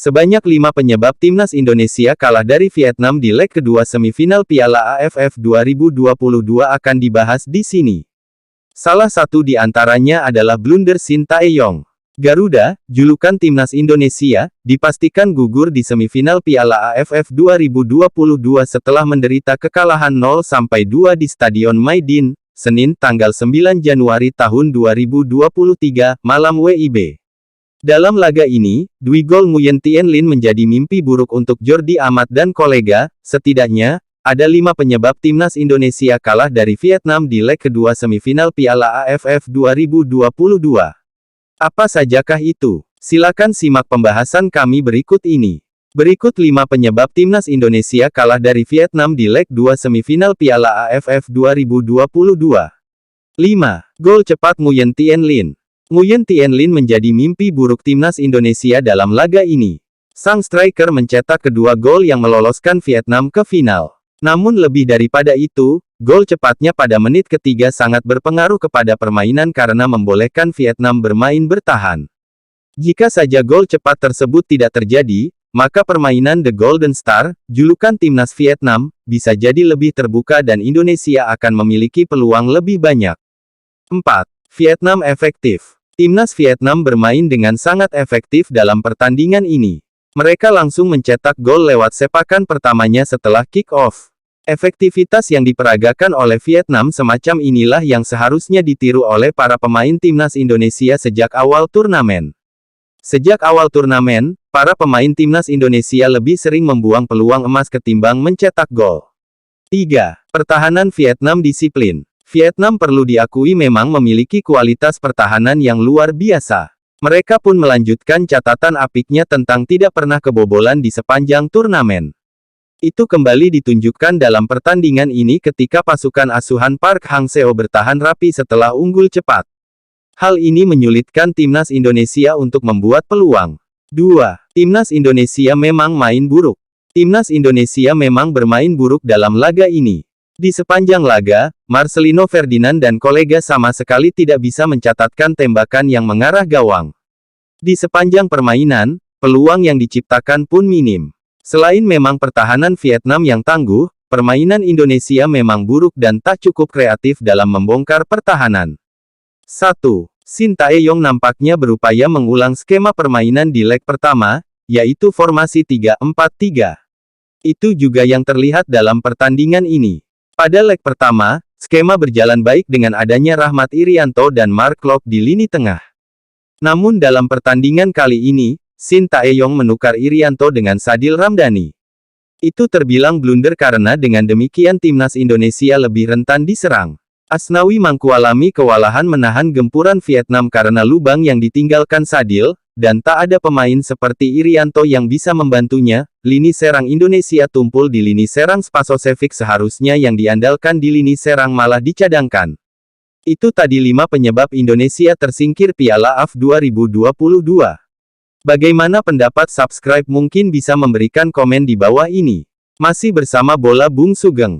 Sebanyak 5 penyebab timnas Indonesia kalah dari Vietnam di leg kedua semifinal Piala AFF 2022 akan dibahas di sini. Salah satu di antaranya adalah blunder Shin Tae-yong. Garuda, julukan timnas Indonesia, dipastikan gugur di semifinal Piala AFF 2022 setelah menderita kekalahan 0-2 di Stadion Maidin, Senin tanggal 9 Januari tahun 2023, malam WIB. Dalam laga ini, Dwi gol Nguyen Tien Linh menjadi mimpi buruk untuk Jordi Amat dan kolega. Setidaknya, ada 5 penyebab timnas Indonesia kalah dari Vietnam di leg kedua semifinal Piala AFF 2022. Apa sajakah itu? Silakan simak pembahasan kami berikut ini. Berikut 5 penyebab timnas Indonesia kalah dari Vietnam di leg 2 semifinal Piala AFF 2022. 5. Gol cepat Nguyen Tien Linh. Nguyen Tien Linh menjadi mimpi buruk timnas Indonesia dalam laga ini. Sang striker mencetak kedua gol yang meloloskan Vietnam ke final. Namun lebih daripada itu, gol cepatnya pada menit ketiga sangat berpengaruh kepada permainan karena membolehkan Vietnam bermain bertahan. Jika saja gol cepat tersebut tidak terjadi, maka permainan The Golden Star, julukan timnas Vietnam, bisa jadi lebih terbuka dan Indonesia akan memiliki peluang lebih banyak. 4. Vietnam efektif. Timnas Vietnam bermain dengan sangat efektif dalam pertandingan ini. Mereka langsung mencetak gol lewat sepakan pertamanya setelah kick-off. Efektivitas yang diperagakan oleh Vietnam semacam inilah yang seharusnya ditiru oleh para pemain timnas Indonesia sejak awal turnamen. Sejak awal turnamen, para pemain timnas Indonesia lebih sering membuang peluang emas ketimbang mencetak gol. 3. Pertahanan Vietnam disiplin. Vietnam perlu diakui memang memiliki kualitas pertahanan yang luar biasa. Mereka pun melanjutkan catatan apiknya tentang tidak pernah kebobolan di sepanjang turnamen. Itu kembali ditunjukkan dalam pertandingan ini ketika pasukan asuhan Park Hang-seo bertahan rapi setelah unggul cepat. Hal ini menyulitkan timnas Indonesia untuk membuat peluang. 2. Timnas Indonesia memang main buruk. Timnas Indonesia memang bermain buruk dalam laga ini. Di sepanjang laga, Marcelino Ferdinand dan kolega sama sekali tidak bisa mencatatkan tembakan yang mengarah gawang. Di sepanjang permainan, peluang yang diciptakan pun minim. Selain memang pertahanan Vietnam yang tangguh, permainan Indonesia memang buruk dan tak cukup kreatif dalam membongkar pertahanan. 1. Shin Tae-yong nampaknya berupaya mengulang skema permainan di leg pertama, yaitu formasi 3-4-3. Itu juga yang terlihat dalam pertandingan ini. Pada leg pertama, skema berjalan baik dengan adanya Rahmat Irianto dan Mark Klok di lini tengah. Namun dalam pertandingan kali ini, Shin Tae-yong menukar Irianto dengan Sadil Ramdhani. Itu terbilang blunder karena dengan demikian timnas Indonesia lebih rentan diserang. Asnawi Mangkualami kewalahan menahan gempuran Vietnam karena lubang yang ditinggalkan Sadil, dan tak ada pemain seperti Irianto yang bisa membantunya. Lini serang Indonesia tumpul di lini serang Spasojevic, seharusnya yang diandalkan di lini serang malah dicadangkan. Itu tadi 5 penyebab Indonesia tersingkir Piala AFF 2022. Bagaimana pendapat? Subscribe mungkin bisa memberikan komen di bawah ini. Masih bersama Bola Bung Sugeng.